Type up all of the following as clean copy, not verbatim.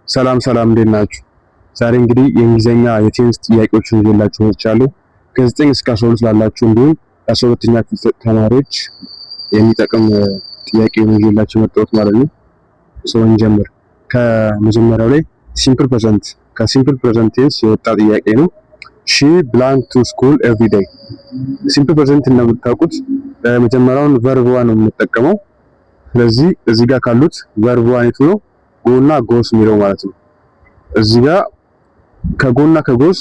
ሰላም እንዴት ናችሁ? ዛሬ እንግዲህ የእንግሊዘኛ የቴንስ ጥያቄዎችን ይዤላችሁ መጥቻለሁ። ከ9 እስከ 12 ላላችሁ እንዲሁም ለ12ኛ ክፍል ተማሪዎች የሚጠቅም ጥያቄ ነው ይዤላችሁ መጣሁት ማለት ነው። እንጀምር። ከመጀመሪያው ላይ ከሲምፕል ፕሬዘንት ቴንስ የወጣ ጥያቄ ነው። ሺ ብላንክ ቱ ስኩል ኤቭሪ ዴይ። ሲምፕል ፕሬዘንት እንደምታውቁት መጀመሪያውን ቨርብ ዋን ነው የምንጠቀመው። ስለዚህ እዚህ ጋር ካሉት ቨርብ ዋን የቱ ነው? ጎና ጎስ የሚለው ማለት ነው። እዚህ ጋር ከጎና ከጎስ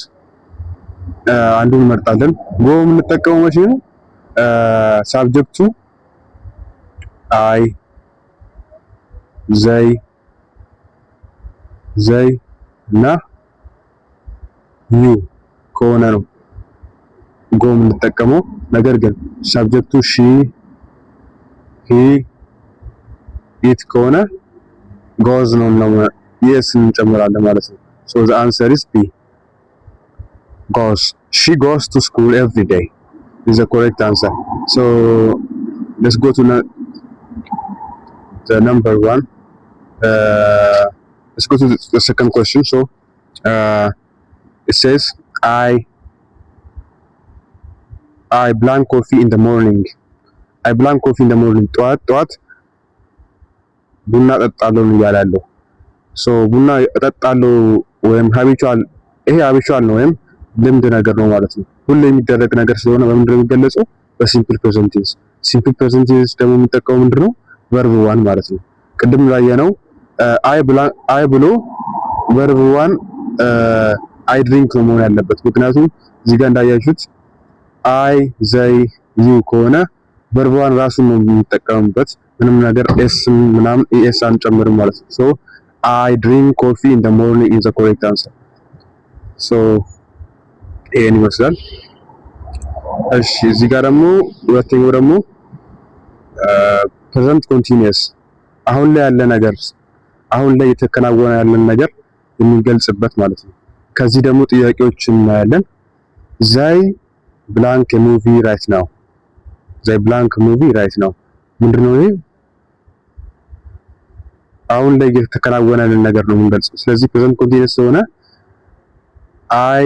አንዱን እንመርጣለን። ጎ የምንጠቀመው መቼ ነው? ሳብጀክቱ አይ ዘይ እና ዩ ከሆነ ነው ጎ የምንጠቀመው። ነገር ግን ሳብጀክቱ ሺ ሂ ኢት ከሆነ goes ነው yes እንጨምራለን ማለት ነው። so the answer is B, goes. She goes to school every day is the correct answer. So let's go to the number one. Let's go to the second question. So it says I blank coffee in the morning. I blank coffee in the morning. ጠዋት ቡና እጠጣለሁ እያላለሁ። ሶ ቡና እጠጣለሁ ወይም ሃቢቹዋል፣ ይሄ ሃቢቹዋል ነው ወይም ልምድ ነገር ነው ማለት ነው። ሁሌ የሚደረግ ነገር ስለሆነ በምንድን ነው የሚገለጸው? በሲምፕል ፕሬዘንት ቴንስ። ሲምፕል ፕሬዘንት ቴንስ ደግሞ የሚጠቀመው ምንድነው? ቨርብ ዋን ማለት ነው። ቅድም ላየነው አይ ብሎ ቨርብ ዋን አይ ድሪንክ ነው መሆን ያለበት። ምክንያቱም እዚህ ጋር እንዳያችሁት አይ ዘይ ዩ ከሆነ ቨርብ ዋን ራሱን ነው የሚጠቀምበት። ምንም ነገር ኤስ ምናምን ኤስ አንጨምርም ማለት ነው። ሶ አይ ድሪንክ ኮፊ ኢን ዘ ሞርኒንግ ኢዝ ዘ ኮሬክት አንሰር። ሶ ይሄን ይመስላል። እሺ እዚህ ጋር ደግሞ ሁለተኛው ደግሞ ፕሬዘንት ኮንቲኒየስ፣ አሁን ላይ ያለ ነገር፣ አሁን ላይ የተከናወነ ያለን ነገር የሚገልጽበት ማለት ነው። ከዚህ ደግሞ ጥያቄዎችን እናያለን። ዘይ ብላንክ ሙቪ ራይት ናው። ዘይ ብላንክ ሙቪ ራይት ናው ምንድነው? ይሄ አሁን ላይ የተከናወነ ነገር ነው የምንገልጸው። ስለዚህ ፕሬዘንት ኮንቲኒየስ ስለሆነ አይ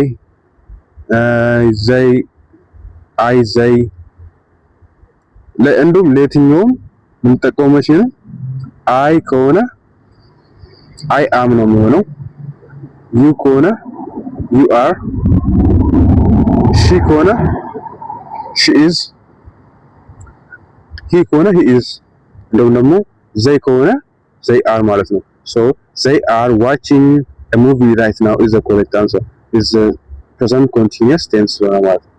ዘይ እንዲሁም ለየትኛውም የምንጠቀመው መቼ ነው? አይ ከሆነ አይ አም ነው የሚሆነው። ዩ ከሆነ ዩ አር፣ ሺ ከሆነ ሺ ኢዝ፣ ሂ ከሆነ ሂ ኢዝ፣ እንደውም ደግሞ ዘይ ከሆነ they are ማለት ነው። so they are watching a movie right now is the correct answer, is the present continuous tense ማለት ነው።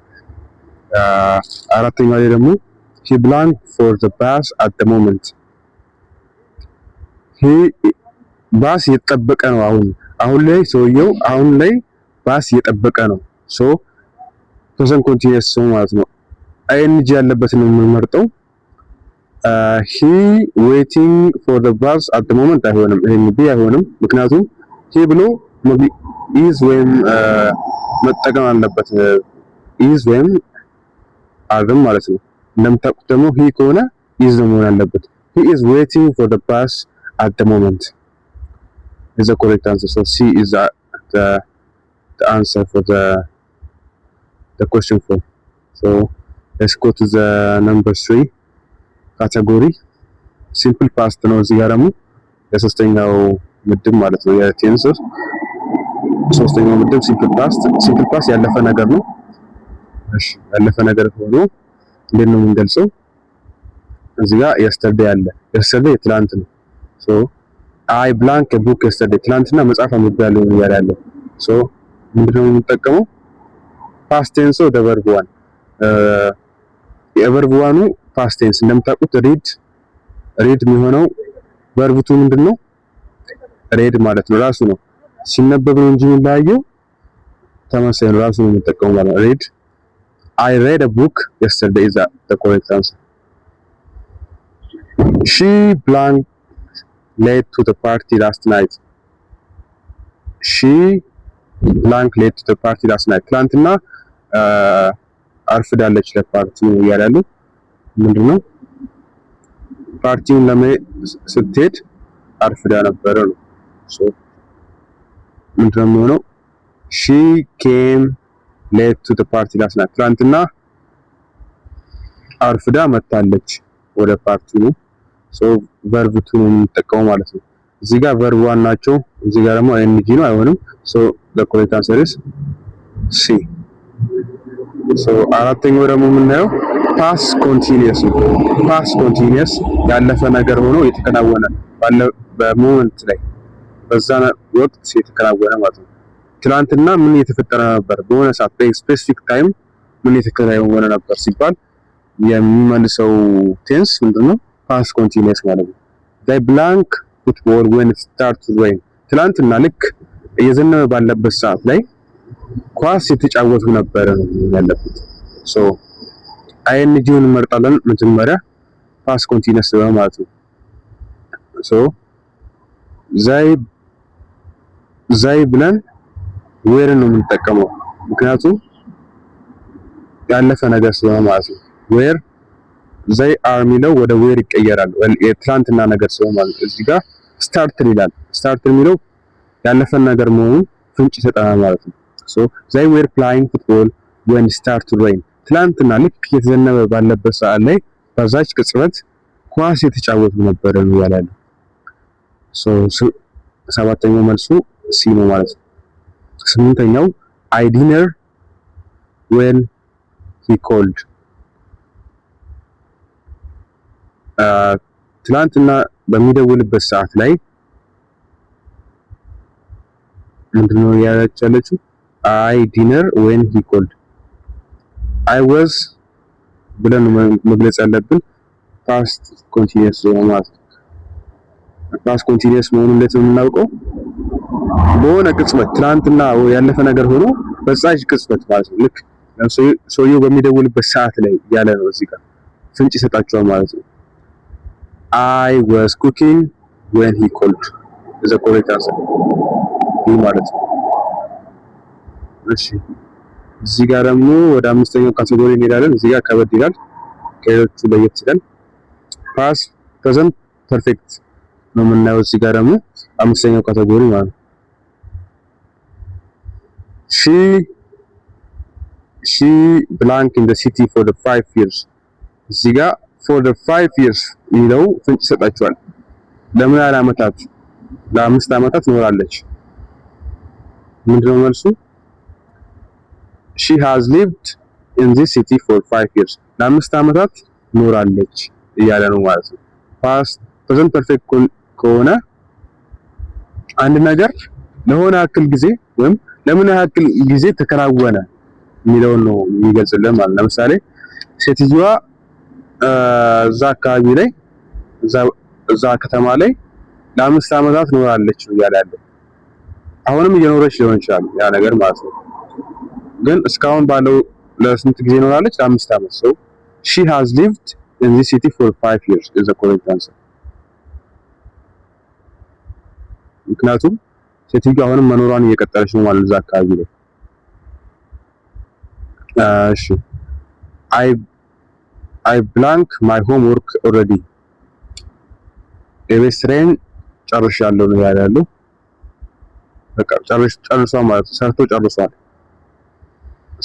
አራተኛው ላይ ደግሞ he blanked for the bus at the moment. he ባስ እየጠበቀ ነው። አሁን ላይ ሰውየው አሁን ላይ ባስ እየጠበቀ ነው። so present continuous ነው ማለት ነው። ing ያለበት ነው የምንመርጠው። he waiting for the bus at the moment አይሆንም። ይሄን ቢ አይሆንም። ምክንያቱም he ብሎ is ወይም መጠቀም አለበት። is ወይም are ማለት ነው። እንደምታውቁት ደግሞ he ከሆነ is ነው መሆን ያለበት። he is waiting for the bus at the moment is the correct answer. So C is the answer for the question 4. So let's go to the number 3 ካቴጎሪ ሲምፕል ፓስት ነው። እዚህ ጋር ደግሞ የሶስተኛው ምድብ ማለት ነው የቴንስ ሶስተኛው ምድብ ሲምፕል ፓስት ያለፈ ነገር ነው። እሺ ያለፈ ነገር ሆኖ እንዴት ነው የምንገልጸው? እዚህ ጋር yesterday አለ። yesterday ትላንት ነው። ሶ አይ ብላንክ ቡክ yesterday፣ ትላንትና መጽሐፍ አንብቤያለሁ ነው ያለው። ሶ ምንድነው የምንጠቀመው? ፓስት ቴንስ ኦፍ ዘ ቨርብ ዋን። የቨርብ ዋኑ ፓስት ቴንስ እንደምታውቁት ሪድ የሚሆነው ቨርብ ቱ ምንድነው? ሬድ ማለት ነው። ራሱ ነው ሲነበብ ነው እንጂ የሚለያየው ተመሳሳይ ነው። ራሱ ነው የሚጠቀመው ማለት ነው። ሬድ I read a book yesterday is the correct answer. She blanked late to the party last night. She blanked late to the party last night. ትናንትና አርፍዳለች ለፓርቲው ያላሉ ምንድነው? ፓርቲውን ስትሄድ አርፍዳ ነበረ ነው። ሶ ምንድነው የሚሆነው? she came late to the party last night ትናንትና አርፍዳ መጣለች ወደ ፓርቲው። ሶ ቨርብ ቱ ነው የምንጠቀመው ማለት ነው። እዚህ ጋር ቨርብ ዋን ናቸው፣ እዚህ ጋር ደግሞ አይኤንጂ ነው፣ አይሆንም። ሶ the correct answer is C። ሶ አራተኛው ደግሞ የምናየው ፓስ ኮንቲኒየስ ነው። ፓስ ኮንቲኒየስ ያለፈ ነገር ሆኖ የተከናወነ በሞመንት ላይ በዛ ወቅት የተከናወነ ማለት ነው። ትናንትና ምን የተፈጠረ ነበር? በሆነ ሰዓት በስፔሲፊክ ታይም ምን የተከናወነ ነበር ሲባል የሚመልሰው ቴንስ ምንድነው? ፓስ ኮንቲኒየስ ማለት ነው። they blank football when it starts to rain ትናንትና ልክ እየዘነበ ባለበት ሰዓት ላይ ኳስ የተጫወቱ ነበር ያለበት። ሶ አይኤንጂውን እንመርጣለን መጀመሪያ ፓስ ኮንቲኒየስ ማለት ነው። ሶ ዘይ ብለን ዌር ነው የምንጠቀመው ምክንያቱም ያለፈ ነገር ስለሆነ ማለት ነው። ዌር ዘይ አር የሚለው ወደ ዌር ይቀየራል የትላንትና ነገር ስለሆነ ማለት ነው። እዚህ ጋር ስታርት ይላል። ስታርት የሚለው ያለፈን ነገር መሆኑን ፍንጭ ይሰጠናል ማለት ነው። ሶ ዘይ ዌር ፕላይንግ ፉትቦል when start to rain ትላንትና ልክ የተዘነበ ባለበት ሰዓት ላይ በዛች ቅጽበት ኳስ የተጫወቱ ነበር ነው ያላል። ሶ ሰባተኛው መልሱ ሲ ነው ማለት ነው። ስምንተኛው I dinner when he called ትላንትና በሚደውልበት ሰዓት ላይ ምንድነው ያለችው? I dinner when he called I was ብለን መግለጽ ያለብን ፓስት ኮንቲኒየስ ነው ማለት ነው። ፓስት ኮንቲኒየስ መሆኑን እንዴት ነው የምናውቀው? በሆነ ቅጽበት ትናንትና ያለፈ ነገር ሆኖ በዛች ቅጽበት ማለት ነው። ልክ ሰውየው በሚደውልበት ሰዓት ላይ ያለ ነው። እዚህ ጋር ፍንጭ ይሰጣቸዋል ማለት ነው። I was cooking when he called is the correct answer ይህ ማለት ነው። እሺ እዚህ ጋር ደግሞ ወደ አምስተኛው ካቴጎሪ እንሄዳለን። እዚህ ጋር ከበድ ይላል፣ ከሌሎቹ ለየት ይላል። ፓስ ፕሬዘንት ፐርፌክት ነው የምናየው። እዚህ ጋር ደግሞ አምስተኛው ካቴጎሪ ማለት ነው። she blank in the city for the 5 years እዚህ ጋር for the 5 years ይለው ፍንጭ ይሰጣቸዋል። ለምን ያህል ዓመታት? ለ5 ዓመታት ኖራለች። ምንድነው መልሱ? she has lived in this city for 5 years ለ5 ዓመታት ኖራለች እያለ ነው ማለት ነው። ፓስት ፕሬዘንት ፐርፌክት ከሆነ አንድ ነገር ለሆነ ያክል ጊዜ ወይም ለምን ያክል ጊዜ ተከናወነ የሚለውን ነው የሚገልጽልን ማለት ነው። ለምሳሌ ሴትዮዋ እዛ አካባቢ ላይ እዛ ከተማ ላይ ለ5 ዓመታት ኖራለች እያለ ያለው አሁንም እየኖረች ሊሆን ይችላል ያ ነገር ማለት ነው። ግን እስካሁን ባለው ለስንት ጊዜ ኖራለች? ለ5 ዓመት። so she has lived in this city for 5 years is the correct answer ምክንያቱም ሴትዮዋ አሁንም መኖሯን እየቀጠለች ነው ማለት እዛ አካባቢ ላይ። እሺ I blank my homework already የቤት ስራዬን ጨርሻለሁ ነው ያለው። በቃ ጨርሷል ማለት ነው። ሰርቶ ጨርሷል።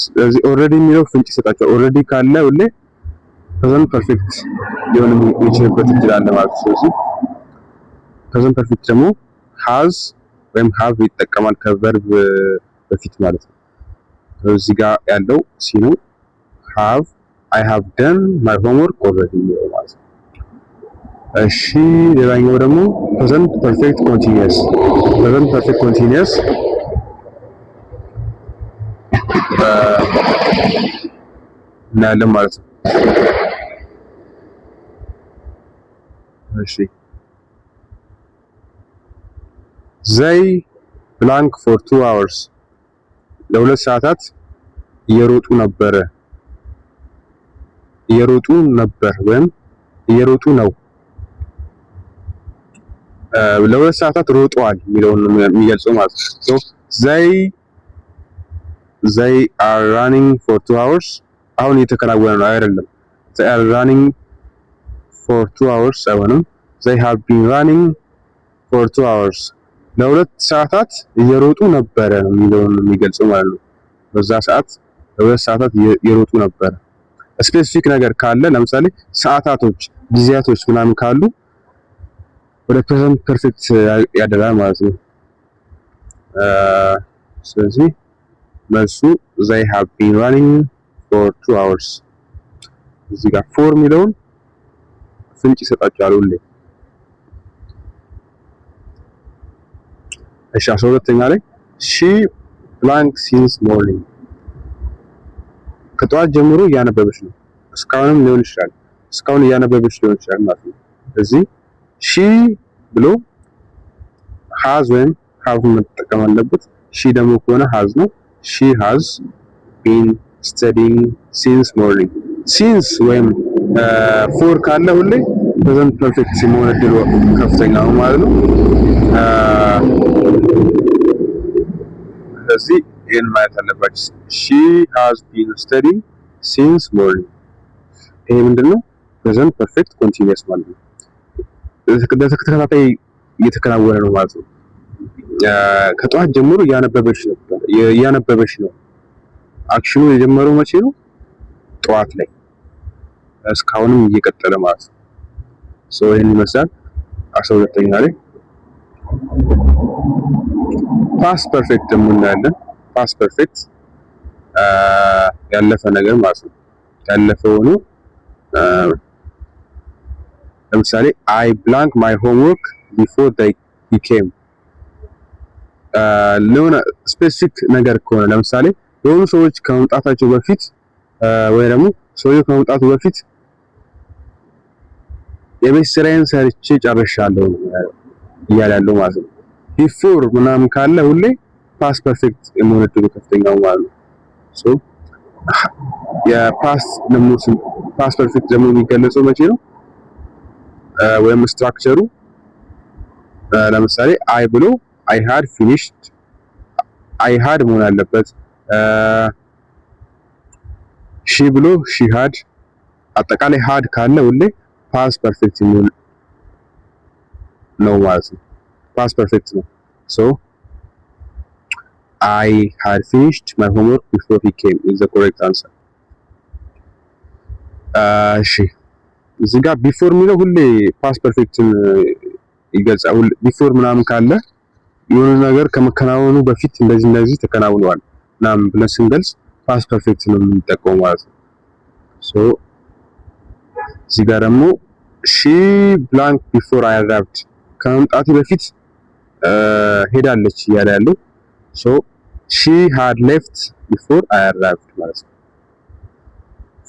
ስለዚህ ኦልሬዲ የሚለው ፍንጭ ይሰጣቸዋል። ኦልሬዲ ካለ ሁሌ ፕሬዘንት ፐርፌክት ሊሆን የሚችልበት እድል አለ ማለት ነው። ስለዚህ ፕሬዘንት ፐርፌክት ደግሞ has ወይም have ይጠቀማል ከቨርብ በፊት ማለት ነው። እዚህ ጋር ያለው ሲ ነው። have I have done my homework already ማለት ነው። እሺ ሌላኛው ደግሞ ፕሬዘንት ፐርፌክት ኮንቲኒየስ ፕሬዘንት ፐርፌክት ኮንቲኒየስ እናያለን ማለት ነው። እሺ they blank for 2 hours ለ2 ሰዓታት እየሮጡ ነበር ወይም እየሮጡ ነው። ለ2 ሰዓታት ሮጠዋል የሚለውን የሚገልጸው ማለት ነው። so they are running for 2 hours አሁን እየተከናወነ ነው አይደለም። they are running for 2 hours አይሆንም። they have been running for 2 hours ለሁለት ሰዓታት እየሮጡ ነበረ ነው የሚለውን የሚገልጸው ማለት ነው። በዛ ሰዓት ለሁለት ሰዓታት እየሮጡ ነበረ። ስፔሲፊክ ነገር ካለ ለምሳሌ ሰዓታቶች፣ ጊዜያቶች ምናምን ካሉ ወደ ፕሬዘንት ፐርፌክት ያደላል ማለት ነው። ስለዚህ መልሱ they have been running for 2 hours። እዚህ ጋር ፎር የሚለውን ፍንጭ ይሰጣቸዋል ሁሌ። እሺ 12ኛ ላይ she blank since morning ከጠዋት ጀምሮ እያነበበች ነው። እስካሁንም ሊሆን ይችላል፣ እስካሁን እያነበበች ሊሆን ይችላል ማለት ነው። እዚህ she ብሎ has ወይም have መጠቀም አለበት። she ደግሞ ከሆነ has ነው። she has been studying since morning። since ወይም for ካለ ሁሌ present perfect ሲሆን እድሉ ከፍተኛ ነው ማለት ነው። ስለዚህ ይሄን ማየት አለባችሁ። she has been studying since morning። ይሄ ምንድነው? present perfect continuous ማለት ነው። በተከታታይ እየተከናወነ ነው ማለት ነው። ከጠዋት ጀምሮ እያነበበች ነው። አክሽኑ የጀመረው መቼ ነው? ጠዋት ላይ፣ እስካሁንም እየቀጠለ ማለት ነው። ይሄን ይመስላል 12ኛ ላይ። ፓስት ፐርፌክት ደግሞ እናያለን። ፓስት ፐርፌክት ያለፈ ነገር ማለት ነው። ያለፈ ሆኖ ለምሳሌ I blank my homework before they came። ለሆነ ስፔሲፊክ ነገር ከሆነ ለምሳሌ የሆኑ ሰዎች ከመምጣታቸው በፊት ወይ ደግሞ ሰውየው ከመምጣቱ በፊት የቤት ስራዬን ሰርቼ ጨርሻለሁ እያለ ያለው ማለት ነው። ቢፎር ምናምን ካለ ሁሌ ፓስት ፐርፌክት የመሆን እድሉ ከፍተኛው ማለት ነው። የፓስት ደግሞ ፓስት ፐርፌክት ደግሞ የሚገለጸው መቼ ነው? ወይም ስትራክቸሩ ለምሳሌ አይ ብሎ I had finished፣ I had መሆን አለበት። she ብሎ she had፣ አጠቃላይ had ካለ ሁሌ ፓስት ፐርፌክት ነው ማለት ነው። ፓስት ፐርፌክት ነው። I had finished my homework before he came is the correct answer። እሺ እዚህ ጋር ቢፎር የሚለው ሁሌ ፓስት ፐርፌክትን ይገልጻል። ቢፎር ምናምን ካለ የሆነ ነገር ከመከናወኑ በፊት እንደዚህ ተከናውኗል ምናምን ብለን ስንገልጽ ፓስት ፐርፌክት ነው የምንጠቀመው ማለት ነው። እዚህ ጋር ደግሞ she blank before I arrived ከመምጣቴ በፊት ሄዳለች እያለ ያለው she had left before I arrived ማለት ነው።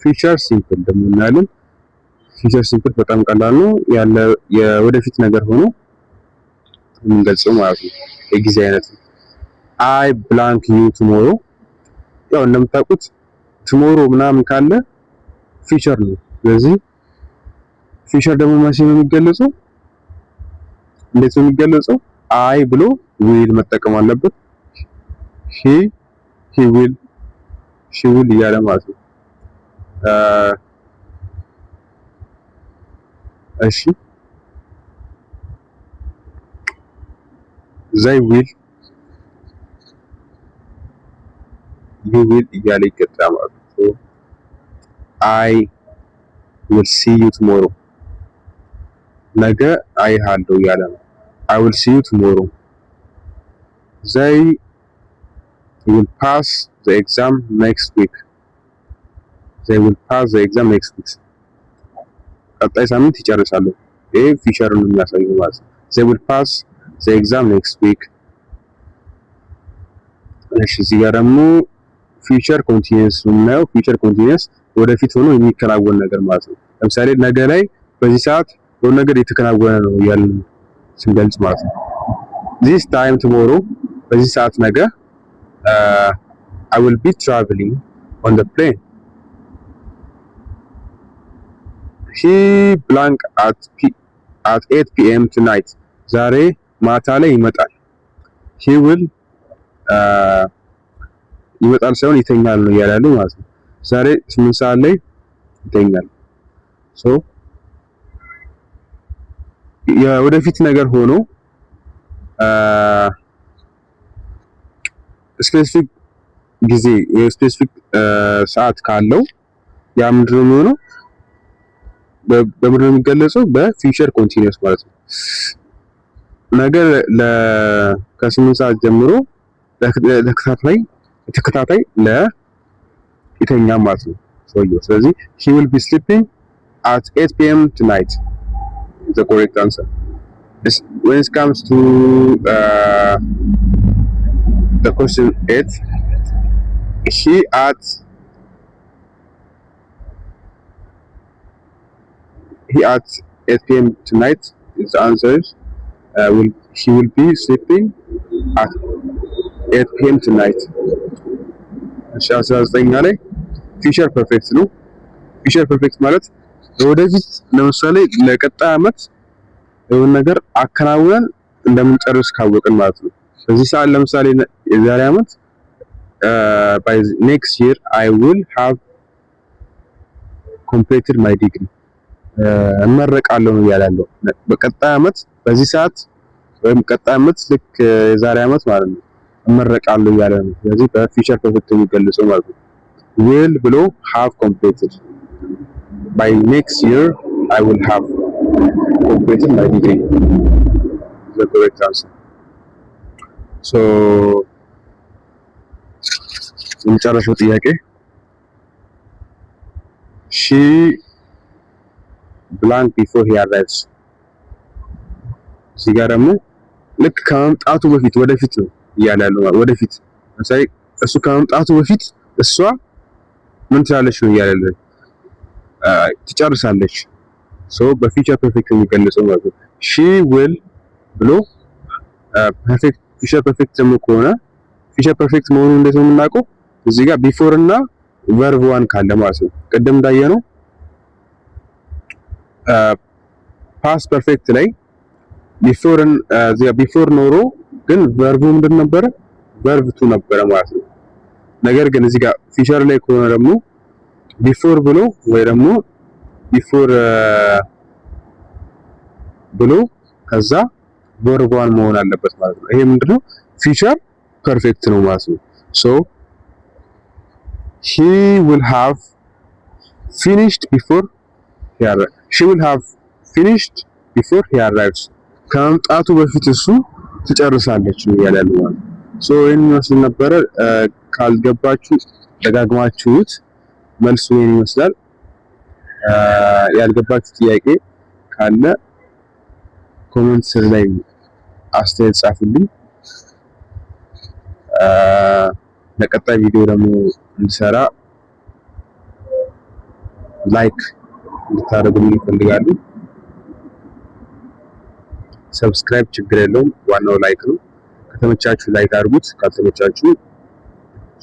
ፊቸር ሲምፕል ደግሞ እናያለን። ፊቸር ሲምፕል በጣም ቀላል ነው። የወደፊት ነገር ሆኖ የምንገልጸው ማለት ነው። የጊዜ አይነት ነው። I blank you tomorrow ያው እንደምታውቁት tomorrow ምናምን ካለ ፊቸር ነው። ስለዚህ ፊቸር ደግሞ መቼ ነው የሚገለጸው? እንዴት ነው የሚገለጸው? I ብሎ will መጠቀም አለበት። he will she will እያለ ማለት ነው። እሺ they will you will እያለ ይቀጥላል ማለት ነው። I will see you tomorrow ነገ አይሃለሁ እያለ ነው። I will see you tomorrow። they will pass the exam next week። they will pass the exam next week ቀጣይ ሳምንት ይጨርሳሉ። ይሄ ፊቸርን የሚያሳየው ማለት ነው። they will pass the exam next week። እሺ እዚህ ጋር ደግሞ ፊቸር ኮንቲኒየስ ነው የምናየው። ፊቸር ኮንቲኒየስ ወደፊት ሆኖ የሚከናወን ነገር ማለት ነው። ለምሳሌ ነገ ላይ በዚህ ሰዓት የሆነ ነገር የተከናወነ ነው ያልን ስንገልጽ ማለት ነው። this time tomorrow በዚህ ሰዓት ነገ I will be traveling on the plane። he blank at 8 p.m. tonight ዛሬ ማታ ላይ ይመጣል። he will ይመጣል ሳይሆን ይተኛል ነው እያለ ያለው ማለት ነው። ዛሬ 8 ሰዓት ላይ ይተኛል። የወደፊት ነገር ሆኖ ስፔሲፊክ ጊዜ ስፔሲፊክ ሰዓት ካለው ያ ምንድነው የሚሆነው? በምንድነው የሚገለጸው? በፊውቸር ኮንቲኒዩስ ማለት ነው። ነገር ከ8 ሰዓት ጀምሮ ተከታታይ ይተኛል ማለት ነው ሰውየው። ስለዚህ he will be sleeping at 8 p.m. tonight is the correct answer. When it comes to the question 8, he at 8 p.m. tonight is the answer. He will be sleeping at 8 p.m. tonight. እሺ 19 ላይ ፊውቸር ፐርፌክት ነው። ፊውቸር ፐርፌክት ማለት ወደፊት ለምሳሌ ለቀጣይ ዓመት የሆነ ነገር አከናውነን እንደምንጨርስ ካወቅን ማለት ነው። በዚህ ሰዓት ለምሳሌ የዛሬ ዓመት by next year I will have completed my degree እመረቃለሁ ነው ያለው። በቀጣይ ዓመት በዚህ ሰዓት ወይም ቀጣይ ዓመት ልክ የዛሬ ዓመት ማለት ነው እመረቃለሁ ያለ ነው። ስለዚህ በፊውቸር ፐርፌክት የሚገልጸው ማለት ነው። will ብሎ have completed by next year I will have completed my degree the correct answer. So የመጨረሻው ጥያቄ she blank before he arrives። እዚህ ጋር ደግሞ ልክ ከመምጣቱ በፊት ወደፊት ነው እያለ ያለው ማለት ወደፊት። ለምሳሌ እሱ ከመምጣቱ በፊት እሷ ምን ትላለች ነው እያለ ያለው፣ ትጨርሳለች። ሶ በፊውቸር ፐርፌክት የሚገልጸው ማለት ነው። she will ብሎ ፐርፌክት ፊውቸር ፐርፌክት ደግሞ ከሆነ ፊውቸር ፐርፌክት መሆኑን እንዴት ነው የምናውቀው? እዚህ ጋር ቢፎር እና ቨርብ ዋን ካለ ማለት ነው። ቅድም እንዳየነው ፓስት ፐርፌክት ላይ ቢፎር ኖሮ ግን ቨርቡ ምንድን ነበረ? ቨርብ ቱ ነበረ ማለት ነው። ነገር ግን እዚህ ጋር ፊውቸር ላይ ከሆነ ደግሞ ቢፎር ብሎ ወይ ደግሞ ቢፎር ብሎ ከዛ ቨርብ ዋን መሆን አለበት ማለት ነው። ይሄ ምንድነው? ፊውቸር ፐርፌክት ነው ማለት ነው። ሶ he will have finished before he arrives. she will have finished before he arrives. ከመምጣቱ በፊት እሱ ትጨርሳለች ነው ያለው ማለት ነው። ሶ ይሄን ይመስል ነበረ። ካልገባችሁ ደጋግማችሁት መልሱ ይሄን ይመስላል። ያልገባችሁ ጥያቄ ካለ ኮሜንት ስር ላይ አስተያየት ጻፉልኝ። ለቀጣይ ቪዲዮ ደግሞ እንድሰራ ላይክ እንድታደርጉልኝ እፈልጋለሁ። ሰብስክራይብ ችግር የለውም፣ ዋናው ላይክ ነው። ከተመቻችሁ ላይክ አድርጉት፣ ካልተመቻችሁ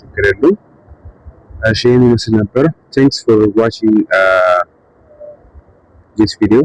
ችግር የለውም። እሺ ይሄን ይመስል ነበር። Thanks for watching this video.